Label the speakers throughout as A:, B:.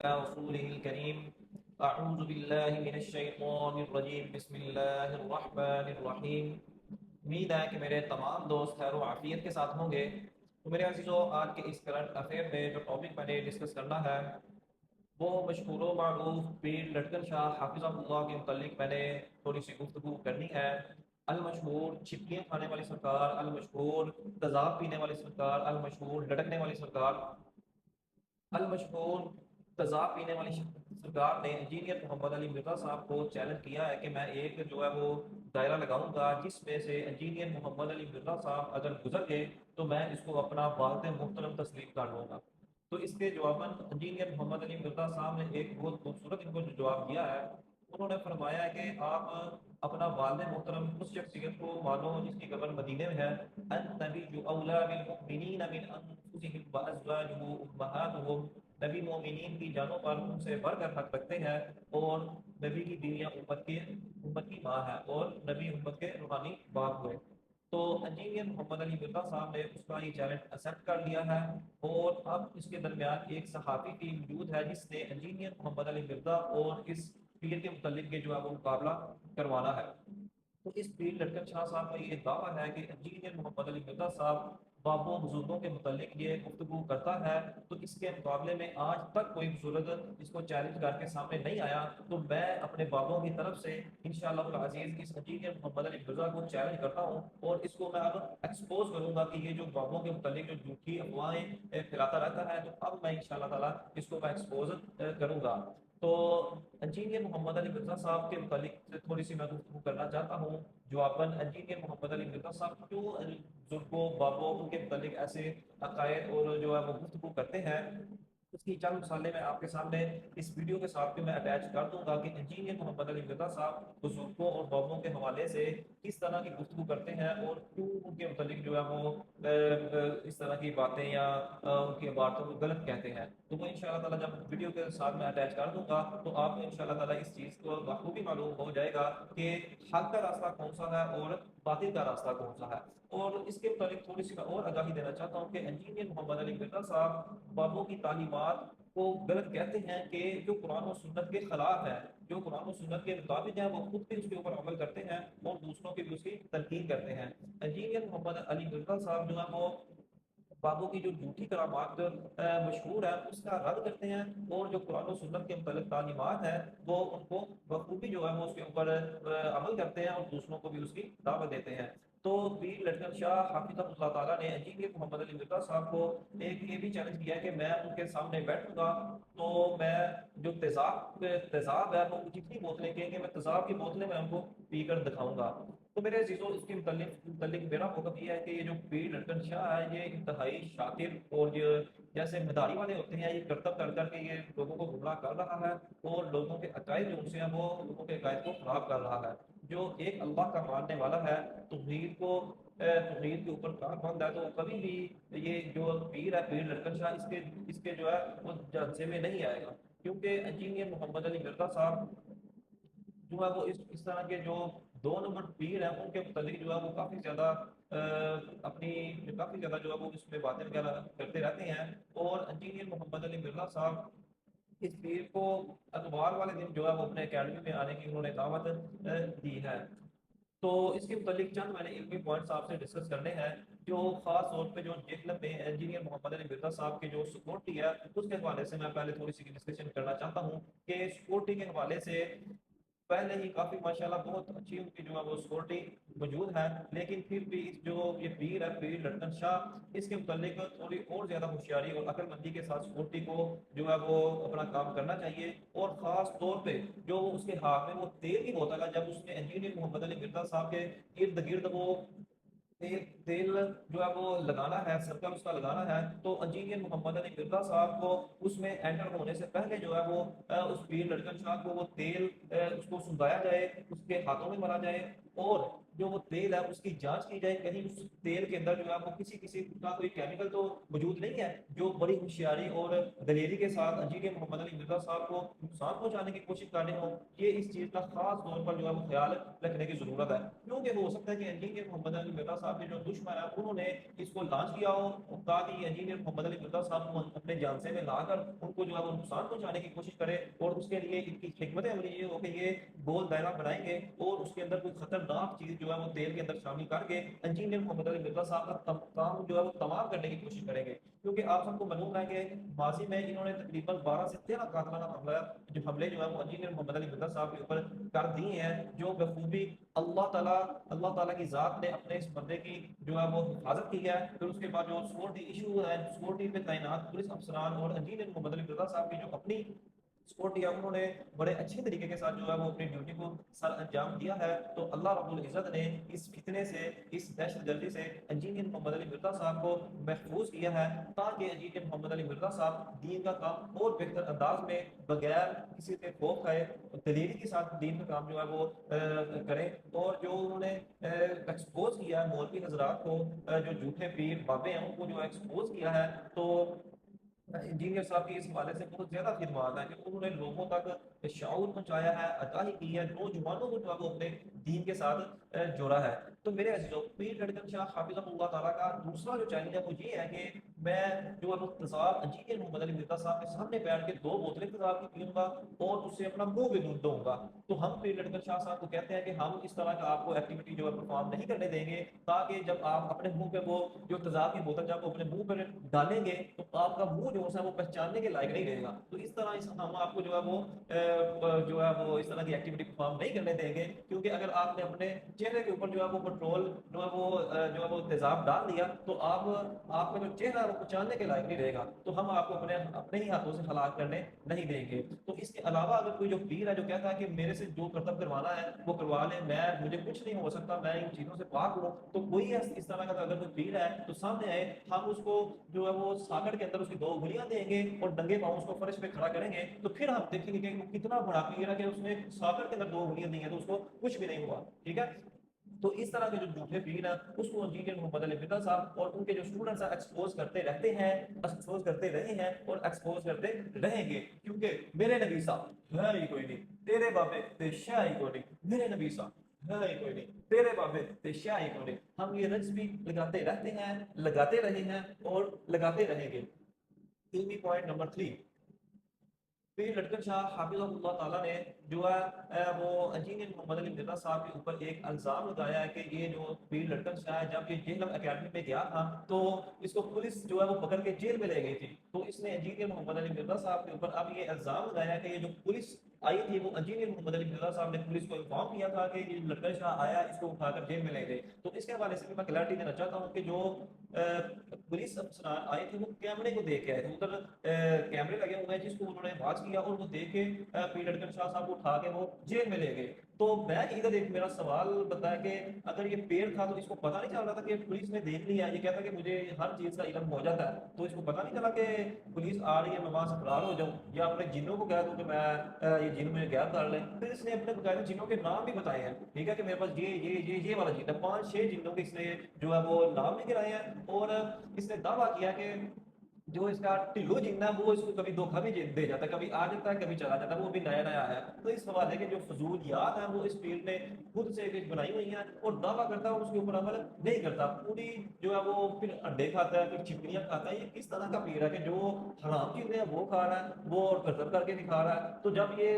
A: رسوله الكريم أعوذ بالله من الشیطان الرجیم بسم اللہ الرحمن الرحیم۔ امید ہے کہ میرے تمام دوست خیر و عافیت کے ساتھ ہوں گے۔ تو میرے عزیزو، آج کے اس کرنٹ افیئر میں جو ٹاپک میں نے ڈسکس کرنا ہے وہ مشہور و معروف پیر لٹکن شاہ حافظ اللہ کے متعلق میں نے تھوڑی سی گفتگو کرنی ہے۔ المشہور چھپکیاں کھانے والی سرکار، المشہور تیزاب پینے والی سرکار، المشہور لٹکنے والی سرکار، المشہور تیزاب پینے والی سرکار نے انجینئر محمد علی مرزا صاحب کو چیلنج کیا ہے کہ میں ایک جو ہے وہ دائرہ لگاؤں گا جس میں سے انجینئر محمد علی مرزا صاحب اگر گزر گئے تو میں اس کو اپنا والد محترم تسلیم کر لوں گا۔ تو اس کے جواباً انجینئر محمد علی مرزا صاحب نے ایک بہت خوبصورت ان کو جو جواب دیا ہے، انہوں نے فرمایا ہے کہ آپ اپنا والد محترم اس شخصیت کو مانو جس کی قبر مدینے میں ہے۔ النبی اولا بالمؤمنین من انفسهم وازواجہ امہاتہم، نبی مومنین کی جانوں پر ان سے بڑھ کر حق رکھتے ہیں، اور نبی کی بیویاں امت کی ماں ہے، اور نبی امت کے روحانی باپ ہوئے۔ تو انجینئر محمد علی مرزا صاحب نے اس کا یہ چیلنج ایکسپٹ کر لیا ہے، اور اب اس کے درمیان ایک صحافی بھی موجود ہے جس نے انجینئر محمد علی مرزا اور اس پیر کے متعلق کے جو ہے وہ مقابلہ کروانا ہے۔ تو اس پیر لٹکن شاہ صاحب کا یہ دعویٰ ہے کہ انجینئر محمد علی مرزا صاحب بابوں بزرگوں کے متعلق یہ گفتگو کرتا ہے، تو اس کے مقابلے میں آج تک کوئی بزرگ اس کو چیلنج کر کے سامنے نہیں آیا۔ تو میں اپنے بابوں کی طرف سے انشاءاللہ العزیز اس انجینئر محمد علی مرزا کو چیلنج کرتا ہوں، اور اس کو میں اب ایکسپوز کروں گا کہ یہ جو بابوں کے متعلق جو جھوٹی افواہیں پھیلاتا رہتا ہے، تو اب میں انشاءاللہ تعالیٰ اس کو میں ایکسپوز کروں گا۔ تو انجینئر محمد علی مرزا صاحب کے متعلق تھوڑی سی میں گفتگو کرنا چاہتا ہوں۔ جواباً انجینئر محمد علی مرزا صاحب کیوں بزرگوں بابوں ان کے متعلق ایسے عقائد اور جو ہے وہ گفتگو کرتے ہیں، اس کی چند مثالیں میں آپ کے سامنے اس ویڈیو کے ساتھ بھی میں اٹیچ کر دوں گا کہ انجینئر محمد علی مرزا صاحب بزرگوں اور بابوں کے حوالے سے کس طرح کی گفتگو کرتے ہیں، اور کیوں ان کے متعلق جو ہے وہ اس طرح کی باتیں یا ان کی عبارتوں کو غلط کہتے ہیں۔ تو وہ انشاءاللہ تعالیٰ جب ویڈیو کے ساتھ میں اٹیچ کر دوں گا تو آپ کو انشاءاللہ تعالیٰ اس چیز کو بخوبی معلوم ہو جائے گا کہ حق کا راستہ کون سا ہے اور باطل کا راستہ کون سا ہے۔ اور اس کے متعلق تھوڑی سی میں اور آگاہی دینا چاہتا ہوں کہ انجینئر محمد علی مرزا صاحب بابوں کی تعلیمات کو غلط کہتے ہیں کہ جو قرآن و سنت کے خلاف ہے، جو قرآن و سنت کے مطابق ہے، وہ خود بھی اس کے اوپر عمل کرتے ہیں اور دوسروں کی بھی اس کی تنقید کرتے ہیں۔ انجینئر محمد علی مرزا صاحب جو ہے وہ بابوں کی جو جھوٹی کرامات مشہور ہے اس کا رد کرتے ہیں، اور جو قرآن و سنت کے متعلق تعلیمات ہیں وہ ان کو بخوبی جو ہے وہ اس کے اوپر عمل کرتے ہیں اور دوسروں کو بھی اس کی دعوت دیتے ہیں۔ تو پیر لٹکن شاہ حافظ اللہ تعالیٰ نے انجینئر محمد علی مرزا صاحب کو ایک یہ بھی چیلنج کیا کہ میں ان کے سامنے بیٹھوں گا تو میں جو تیزاب ہے وہ جتنی بوتلیں کہیں گے میں تیزاب کی بوتلیں میں ان کو پی کر دکھاؤں گا۔ تو میرے عزیزوں، اس کے متعلق میرا موقف یہ ہے کہ یہ جو پیر لٹکن شاہ ہے یہ انتہائی شاطر اور جو جیسے مداری والے ہوتے ہیں، یہ کرتب کر کر کے یہ لوگوں کو گمراہ کر رہا ہے، اور لوگوں کے عقائد جو ان سے ہیں وہ لوگوں کے عقائد کو خراب کر رہا ہے۔ جو ایک اللہ کا ماننے والا ہے، توحید کے اوپر کار بند ہے، تو کبھی بھی یہ جو پیر ہے پیر لٹکن شاہ اس کے جو ہے وہ جلسے میں نہیں آئے گا، کیونکہ انجینئر محمد علی مرزا صاحب جو ہے وہ اس طرح کے جو دو نمبر پیر ہیں ان کے متعلق جو ہے وہ کافی زیادہ اپنی کافی زیادہ جو ہے وہ اس میں باتیں وغیرہ کرتے رہتے ہیں، اور انجینئر محمد علی مرزا صاحب اس پیر کو اتوار والے دن جو ہے وہ اپنے اکیڈمی میں آنے کی انہوں نے دعوت دی ہے۔ تو اس کے متعلق چند میں نے علمی پوائنٹس آپ سے ڈسکس کرنے ہیں، جو خاص طور پہ جو جہلم میں انجینئر محمد علی مرزا صاحب کے جو سکیورٹی ہے اس کے حوالے سے میں پہلے تھوڑی سی ڈسکشن کرنا چاہتا ہوں کہ سکیورٹی کے حوالے سے پہلے ہی کافی ماشاءاللہ بہت اچھی ان کی جو ہے وہ سکیورٹی موجود ہے، لیکن پھر بھی جو یہ پیر ہے پیر لٹکن شاہ اس کے متعلق تھوڑی اور زیادہ ہوشیاری اور عقل مندی کے ساتھ سکیورٹی کو جو ہے وہ اپنا کام کرنا چاہیے، اور خاص طور پہ جو اس کے ہاتھ میں وہ تیل کی بوتل ہے، جب اس نے انجینئر محمد علی مرزا صاحب کے ارد گرد وہ تیل جو ہے وہ لگانا ہے، سرکل اس کا لگانا ہے، تو انجینئر محمد علی مرزا صاحب کو اس میں انٹر ہونے سے پہلے جو ہے وہ اس پیر لٹکن شاہ کو وہ تیل اس کو سنگایا جائے، اس کے ہاتھوں میں مرا جائے، اور جو وہ تیل ہے اس کی جانچ کی جائے کہیں اس تیل کے اندر جو ہے وہ کسی کا کوئی کیمیکل تو موجود نہیں ہے، جو بڑی ہوشیاری اور دلیری کے ساتھ انجینئر محمد علی مرزا صاحب کو نقصان پہنچانے کی کوشش کر رہے ہوں۔ یہ اس چیز کا خاص طور پر جو ہے وہ خیال رکھنے کی ضرورت ہے، کیونکہ ہو سکتا ہے کہ انجینئر محمد علی مرزا صاحب کے جو چشمہ ہے انہوں نے اس کو لانچ کیا ہو تاکہ انجینئر محمد علی مرزا صاحب کو اپنے جانسے میں لا کر ان کو جو ہے وہ نقصان پہنچانے کی کوشش کرے، اور اس کے لیے ان کی حکمت عملی یہ ہو کہ یہ گول دائرہ بنائیں گے اور اس کے اندر کوئی خطرناک چیز جو ہے وہ تیل کے اندر شامل کر کے انجینئر محمد علی مرزا صاحب کا کام جو ہے وہ تمام کرنے کی کوشش کریں گے، کیونکہ آپ سب کو معلوم ہے کہ ماضی میں انہوں نے تقریباً 12 سے 13 قاتلانہ حملے جو ہے وہ انجینئر محمد علی مرزا صاحب کے اوپر کر دیے ہیں، جو بخوبی اللہ تعالیٰ کی ذات نے اپنے اس بندے کی جو ہے وہ حفاظت کی ہے۔ پھر اس کے بعد جو سکیورٹی ایشو ہے، سکیورٹی پہ تعینات پولیس افسران اور انجینئر محمد علی مرزا صاحب کی جو اپنی سپورٹ کیا، انہوں نے بڑے اچھے طریقے کے ساتھ جو ہے وہ اپنی ڈیوٹی کو سر انجام دیا ہے، تو اللہ رب العزت نے اس فتنے سے، اس دہشت گردی سے انجینئر محمد علی مرزا صاحب کو محفوظ کیا ہے، تاکہ انجینئر محمد علی مرزا صاحب دین کا کام اور بہتر انداز میں بغیر کسی سے خوف کھائے دلیری کے ساتھ دین کا کام جو ہے وہ کریں، اور جو انہوں نے ایکسپوز کیا ہے مولوی حضرات کو، جو جھوٹے پیر بابے ہیں ان کو جو ایکسپوز کیا ہے، تو انجینئر صاحب کی اس حوالے سے بہت زیادہ خدمات ہیں کہ انہوں نے لوگوں تک شعور پہنچایا ہے، آگاہی کی ہے، نوجوانوں کو جو ہے وہ اپنے دین کے ساتھ جوڑا ہے۔ تو میرے عزیزو، پیر لڑکن شاہ حافظ اللہ تعالیٰ کا دوسرا جو چیلنج ہے وہ یہ ہے کہ میں جو ہے تضاد انجینئر محمد علی مرزا صاحب کے سامنے بیٹھ کے 2 بوتلیں تضاد کی پیوں گا اور اس سے اپنا منہ بھی دوں گا، تو ہم پیر لڑکن شاہ صاحب کو کہتے ہیں کہ ہم اس طرح کا آپ کو ایکٹیویٹی جو ہے پرفارم نہیں کرنے دیں گے، تاکہ جب آپ اپنے منہ پہ وہ جو تضاد کی بوتل جب اپنے منہ پہ ڈالیں گے تو آپ کا منہ جو ہے وہ پہچاننے کے لائق نہیں رہے گا، تو اس طرح ہم آپ کو جو ہے وہ جو ہے وہ اس طرح کی ایکٹیویٹی پرفارم نہیں کرنے دیں گے، کیونکہ اگر آپ نے اپنے چہرے کے اوپر جو ہے وہ پیٹرول جو ہے وہ تیزاب ڈال دیا تو آپ کا جو چہرہ ہے وہ پہچاننے کے لائق نہیں رہے گا، تو ہم آپ کو اپنے ہی ہاتھوں سے ہلاک کرنے نہیں دیں گے۔ تو اس کے علاوہ اگر کوئی جو پیر ہے جو کہتا ہے کہ میرے سے جو کرتب کروانا ہے وہ کروا لے، مجھے کچھ نہیں ہو سکتا، میں ان چیزوں سے پاک ہوں، تو کوئی اس طرح کا اگر کوئی پیر ہے تو سامنے آئے، ہم اس کو جو ہے وہ ساکڑ کے اندر اس کی 2 انگلیاں دیں گے اور ننگے پاؤں اس کو فرش پہ کھڑا کریں گے، تو پھر ہم دیکھیں گے کہ وہ کتنا بڑا پیر ہے کہ اس نے ساکڑ کے اندر 2 انگلیاں دی ہیں تو اس کو کچھ بھی نہیں ہوا، ٹھیک ہے۔ تو اس طرح کے جو جھوٹے پیر ہیں اس کو انجینئر محمد علی مرزا صاحب اور ان کے جو اسٹوڈنٹس ہیں ایکسپوز کرتے رہتے ہیں، ایکسپوز کرتے رہے ہیں اور ایکسپوز کرتے رہیں گے، کیونکہ میرے نبی صاحب ہے ہی کوئی نہیں، تیرے بابے تے شاہ ہی کوئی نہیں، میرے نبی صاحب ہے ہی کوئی نہیں، تیرے بابے تے شاہ ہی کوئی نہیں۔ ہم یہ رنس بھی لگاتے رہتے ہیں، لگاتے رہے ہیں اور لگاتے رہیں گے۔ علمی پوائنٹ نمبر 3، پیر لٹکن شاہ حافظ اللہ تعالیٰ نے جو ہے وہ انجینئر محمد علی مرزا صاحب کے اوپر ایک الزام لگایا ہے کہ یہ جو پیر لٹکن شاہ ہے جب یہ جہلم اکیڈمی میں گیا تھا تو اس کو پولیس جو ہے وہ پکڑ کے جیل میں لے گئی تھی، تو اس نے انجینئر محمد علی مرزا صاحب کے اوپر اب یہ الزام لگایا ہے کہ یہ جو پولیس آئی تھی وہ انجینئر محمد علی مرزا صاحب نے پولیس کو انفارم کیا تھا کہ یہ لٹکن شاہ آیا، اس کو اٹھا کر جیل میں لے گئے، تو اس کے حوالے سے بھی میں کلیئرٹی دینا چاہتا ہوں کہ جو پولیس افسران آئے تھے وہ کیمرے کو دیکھ کے آئے تھے، ادھر کیمرے لگے ہوئے ہیں جس کو انہوں نے واچ کیا اور وہ دیکھ کے پیر لٹکن شاہ صاحب کو اٹھا کے وہ جیل میں لے گئے۔ تو میں ادھر ایک میرا سوال بتا ہے کہ اگر یہ پیر تھا تو اس کو پتہ نہیں چل رہا تھا کہ پولیس نے دیکھ لیا، یہ کہتا کہ مجھے ہر چیز کا علم ہو جاتا ہے، تو اس کو پتہ نہیں چلا کہ پولیس آ رہی ہے میں وہاں سے فرار ہو جاؤں یا اپنے جنوں کو کہہ دوں کہ میں یہ جن مجھے غائب کر لیں؟ پھر اس نے اپنے باقاعدہ جنوں کے نام بھی بتائے ہیں، ٹھیک ہے، کہ میرے پاس یہ والا جن ہے، 5-6 جنوں کے اس نے جو ہے وہ نام بھی گرائے ہیں، اور اس نے دعویٰ کیا کہ جو اس کا ٹلو جن ہے وہ اس کو کبھی دھوکہ بھی دے جاتا ہے، کبھی آ جاتا ہے کبھی چلا جاتا ہے، وہ بھی نیا نیا ہے، تو اس حوالے کے جو فضولیات ہیں وہ اس پیر نے خود سے بنائی ہوئی ہیں اور دعویٰ کرتا ہے اور اس کے اوپر عمل نہیں کرتا، پوری جو ہے وہ پھر انڈے کھاتا ہے، پھر چپڑیاں کھاتا ہے۔ یہ کس طرح کا پیر ہے کہ جو حرام چیزیں ہیں وہ کھا رہا ہے، وہ قتل کر کے دکھا رہا ہے؟ تو جب یہ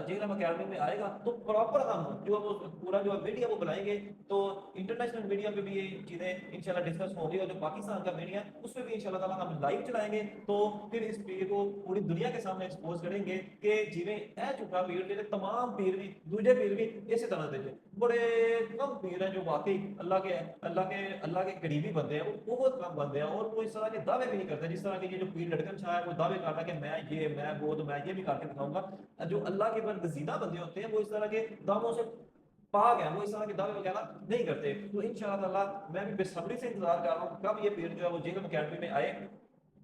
A: جہلم اکیڈمی میں آئے گا تو پراپر ہم جو ہے وہ پورا جو میڈیا وہ بلائیں گے، تو انٹرنیشنل میڈیا پہ بھی یہ چیزیں انشاءاللہ ڈسکس ہوں گی، اور جو پاکستان کا میڈیا اس پہ بھی انشاءاللہ تعالیٰ ہم لائیو چلائیں گے، تو پھر اس پیر کو پوری دنیا کے سامنے ایکسپوز کریں گے کہ جویں اے جھوٹا پیر نے تمام پیر بھی دوجے پیر بھی اسی طرح دے بڑے کم پیر ہیں جو واقعی اللہ کے قریبی بندے ہیں، وہ بہت کم بندے ہیں، اور وہ اس طرح کے دعوے بھی نہیں کرتے جس طرح کے یہ جو پیر لٹکن شاہ ہے وہ دعوے کرتا ہے کہ میں وہ تو میں یہ بھی کر کے دکھاؤں گا۔ جو اللہ کے برگزیدہ بندے ہوتے ہیں وہ اس طرح کے دعووں سے پاک ہے، وہ اس طرح کے دعوے وغیرہ نہیں کرتے۔ تو انشاءاللہ تعالیٰ میں بھی بے صبری سے انتظار کر رہا ہوں کب یہ پیر جو ہے وہ جہلم اکیڈمی میں آئے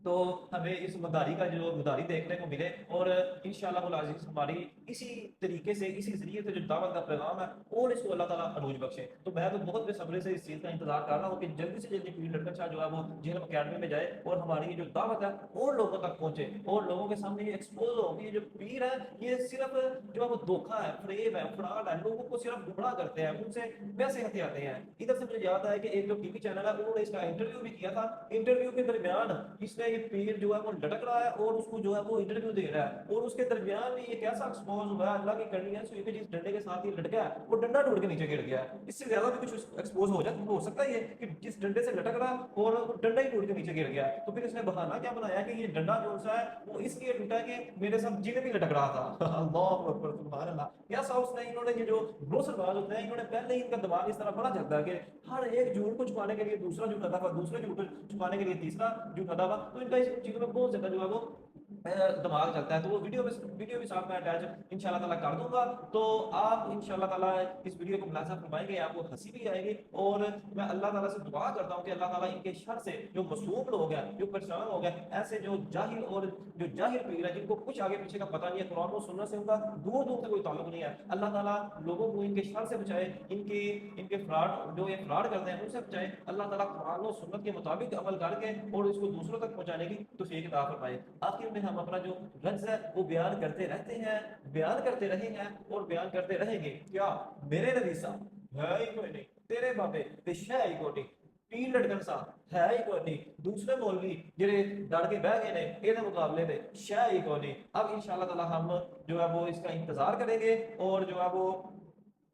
A: تو ہمیں اس مداری کا جو مداری دیکھنے کو ملے، اور انشاءاللہ العزیز ہماری اسی طریقے سے، اسی ذریعے سے جو دعوت کا پیغام ہے اور اس کو اللہ تعالیٰ عروج بخشے۔ تو میں تو بہت بے صبری سے اس چیز کا انتظار کر رہا ہوں کہ جلدی سے جلدی پیر لڑکن شاہ جو ہے وہ جہلم اکیڈمی میں جائے اور ہماری یہ جو دعوت ہے اور لوگوں تک پہنچے، اور لوگوں کے سامنے یہ ایکسپوز ہو کہ یہ جو پیر ہے یہ صرف جو ہے وہ دھوکہ ہے، فریب ہے، فراڈ ہے، لوگوں کو صرف گمراہ کرتے ہیں، ان سے پیسے ہتھے آتے ہیں۔ ادھر سے مجھے یاد ہے کہ ایک جو ٹی وی چینل ہے انہوں نے اس کا انٹرویو بھی کیا تھا، انٹرویو کے درمیان اس نے یہ پیر جو ہے وہ لٹک رہا ہے اور اس کو جو ہے وہ انٹرویو دے رہا ہے، اور اس کے درمیان بھی یہ کیسا ایکسپوز ہوا ہے، اللہ کی کرنی ہے، سوئی پہ جس ڈنڈے کے ساتھ یہ لٹکا ہے وہ ڈنڈا ٹوٹ کے نیچے گر گیا ہے۔ اس سے زیادہ بھی کچھ ایکسپوز ہو سکتا ہے یہ کہ جس ڈنڈے سے لٹک رہا اور ڈنڈا ہی ٹوٹ کے نیچے گر گیا ہے، تو پھر اس نے بہانہ کیا بنایا کہ یہ ڈنڈا جو سا ہے وہ اس لیے ٹوٹا کہ میرے ساتھ جن بھی لٹک رہا تھا۔ اللہ اکبر سبحان اللہ، کیا سا اس نے، انہوں نے یہ جو بروسر باز ہوتے ہیں انہوں نے پہلے ہی ان کا دماغ اس طرح بڑا چلتا ہے کہ ہر ایک جھوٹ کو چھپانے کے لیے دوسرا جھوٹ ادا ہوا، دوسرے جھوٹ کو چھپانے کے لیے تیسرا جھوٹ ادا ہوا، تو ان کا اس چیزوں میں بہت زیادہ جو ہے وہ دماغ چلتا ہے۔ تو وہ ویڈیو بھی ساتھ میں اٹیچ انشاءاللہ تعالیٰ کر دوں گا، تو آپ انشاءاللہ تعالیٰ اس ویڈیو کو ملاحظہ فرمائیں گے، آپ کو ہنسی بھی آئے گی، اور میں اللہ تعالیٰ سے دعا کرتا ہوں کہ اللہ تعالیٰ ان کے شر سے جو مصروف لوگ ہیں، جو پریشان ہو گئے، ایسے جو جاہل پیر ہیں جن کو کچھ آگے پیچھے کا پتہ نہیں ہے، قرآن و سنت سے ان کا دور دور سے کوئی تعلق نہیں ہے، اللہ تعالیٰ لوگوں کو ان کے شر سے بچائے، ان کے فراڈ جو یہ فراڈ کرتے ہیں ان سے بچائے، اللہ تعالیٰ قرآن و سنت کے مطابق عمل کر کے اور اس کو دوسروں تک پہنچانے کی توفیق عطا فرمائے۔ آخر میں ہم اپنا جو رنز ہے وہ بیان کرتے رہتے ہیں، بیان کرتے رہے ہیں اور بیان کرتے رہیں گے۔ کیا میرے نبی صاحب ہے ہی کوئی نہیں، تیرے بابے تے شے ہی کوئی نہیں، پیر لٹکن صاحب ہے ہی کوئی نہیں، دوسرے مولوی جڑے ڈر کے بہ گئے نے یہ مقابلے میں شے ہی کوئی نہیں۔ اب انشاءاللہ تعالی ہم جو ہے وہ اس کا انتظار کریں گے، اور جو ہے وہ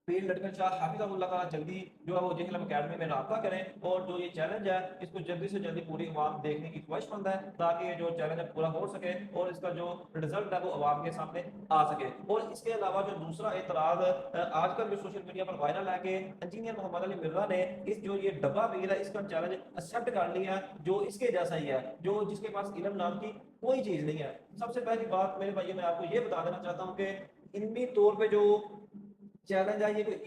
A: پیر لٹکن شاہ حافظہ اللہ تعالیٰ جلدی جو ہے وہ جہلم اکیڈمی میں رابطہ کریں، اور جو یہ چیلنج ہے اس کو جلدی سے جلدی پوری عوام دیکھنے کی خواہش مند ہے، تاکہ یہ جو چیلنج ہے پورا ہو سکے اور اس کا جو رزلٹ ہے وہ عوام کے سامنے آ سکے۔ اور اس کے علاوہ جو دوسرا اعتراض آج کل جو سوشل میڈیا پر وائرل ہے کہ انجینئر محمد علی مرزا نے اس جو یہ ڈبہ پیر ہے اس کا چیلنج ایکسیپٹ کر لیا ہے، جو اس کے جیسا ہی ہے، جو جس کے پاس علم نام کی کوئی چیز نہیں ہے۔ سب سے پہلی بات میرے بھائی میں آپ کو یہ بتا دینا چاہتا ہوں کہ علمی طور پہ جو چیلنج ہے یہ کوئی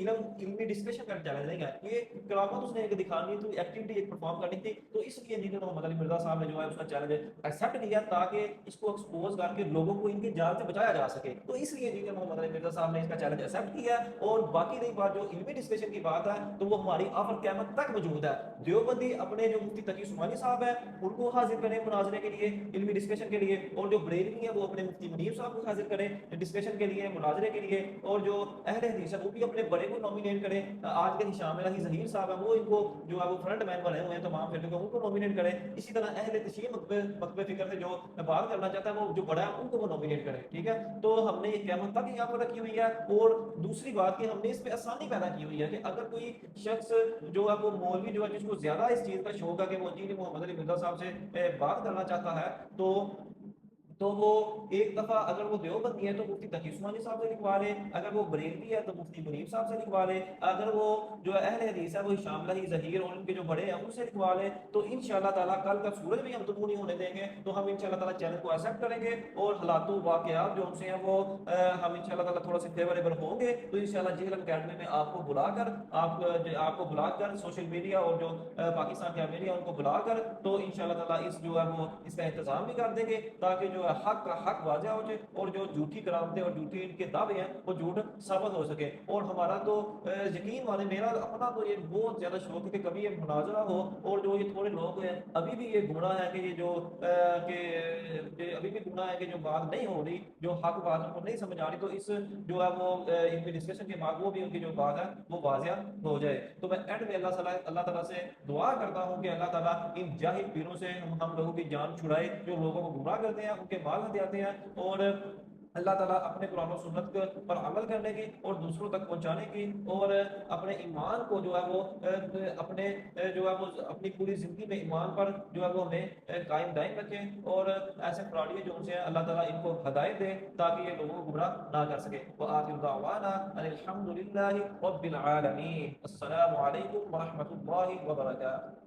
A: علمی ڈسکشن کا چیلنج نہیں ہے، یہ کرامت اس نے ایک دکھانی تھی، ایکٹیویٹی ایک پرفارم کرنی تھی، تو اس لیے انجینئر محمد علی مرزا صاحب نے جو ہے اس کا چیلنج ایکسیپٹ کیا تاکہ اس کو ایکسپوز کر کے لوگوں کو ان کے جال سے بچایا جا سکے، تو اس لیے انجینئر محمد علی مرزا صاحب نے اس کا چیلنج ایکسیپٹ کیا۔ اور باقی رہی بات جو علمی ڈسکشن کی بات ہے تو وہ ہماری آخر قیامت تک موجود ہے۔ دیوبندی اپنے جو مفتی تقی عثمانی صاحب ہے ان کو حاضر کریں مناظرے کے لیے، علمی ڈسکشن کے لیے، اور جو بریلوی ہے وہ اپنے مفتی منیر صاحب کو حاضر کریں ڈسکشن کے لیے، مناظرے کے لیے، اور جو اہل حدیث ہے وہ بھی اپنے بڑے کو نومینیٹ کریں، آج کے ہشام الہی ظہیر صاحب ہیں وہ ان کو جو ہے وہ فرنٹ مین بنے ہوئے ہیں تمام فرقے کو، ان کو نومینیٹ کریں۔ اسی طرح اہل تشیع مکتب فکر سے جو بات کرنا چاہتا ہے وہ جو بڑا ہے ان کو وہ نومینیٹ کریں، ٹھیک ہے۔ تو ہم نے یہ قیامت تک یہاں پر رکھی ہوئی ہے، اور دوسری بات کہ ہم نے اس پہ آسانی پیدا کی ہوئی ہے کہ اگر کوئی شخص جو ہے وہ مولوی جو ہے جس کو زیادہ اس چیز کا شوق ہے کہ وہ جی محمد علی مرزا صاحب سے بات کرنا چاہتا ہے، تو وہ ایک دفعہ اگر وہ دیوبندی ہے تو مفتی تقی عثمانی صاحب سے لکھوا لے، اگر وہ بریلوی ہے تو مفتی منیر صاحب سے لکھوا لے، اگر وہ جو اہل حدیث ہے وہ ہشام الہی ظہیر اور ان کے جو بڑے ہیں ان سے لکھوا لے، تو انشاءاللہ تعالیٰ کل کا سورج بھی ہم طلوع نہیں ہونے دیں گے، تو ہم انشاءاللہ تعالیٰ چیلنج کو ایکسیپٹ کریں گے، اور حالات و واقعات جو ان سے ہیں وہ ہم انشاءاللہ تعالیٰ تھوڑا سے فیوریبل ہوں گے، تو انشاءاللہ جہلم اکیڈمی میں آپ کو بلا کر سوشل میڈیا اور جو پاکستان کا میڈیا ان کو بلا کر تو انشاءاللہ تعالیٰ اس جو ہے وہ اس کا انتظام بھی کر دیں گے، تاکہ جو حق کا حق واضح ہو جائے اور جو جھوٹی کرامتیں اور جھوٹی ان کے دعوے ہیں وہ جھوٹ ثابت ہو سکے۔ اور ہمارا تو یقین مانے میرا اپنا تو یہ بہت زیادہ شوق ہے کہ کبھی یہ مناظرہ ہو، اور جو یہ تھوڑے لوگ ہیں ابھی بھی یہ گمراہ ہے کہ یہ جو ابھی بھی گمراہ ہے کہ جو بات نہیں ہو رہی، جو حق بات کو نہیں سمجھ آ رہی، تو اس جو ہے وہ ان کی ڈسکشن کے بعد وہ بھی ان کی جو بات ہے وہ واضح ہو جائے۔ تو میں اینڈ میں اللہ تعالیٰ سے دعا کرتا ہوں کہ اللہ تعالیٰ ان جاہل پیروں سے ہم لوگوں کی جان چھڑائے جو لوگوں کو گمراہ کرتے ہیں، ان کے مال ہتھیاتے ہیں، اور اللہ تعالیٰ اپنے قرآن و سنت پر عمل کرنے کی اور دوسروں تک پہنچانے کی، اور اپنے ایمان کو جو ہے وہ اپنے جو ہے وہ اپنی پوری زندگی میں ایمان پر جو ہے وہ ہمیں قائم دائم رکھے، اور ایسے فراڈیے جو ان سے اللہ تعالیٰ ان کو ہدایت دے تاکہ یہ لوگوں کو گمراہ نہ کر سکے۔ وآخر دعوانا ان الحمد للہ رب العالمین۔ السلام علیکم ورحمۃ اللہ وبرکاتہ۔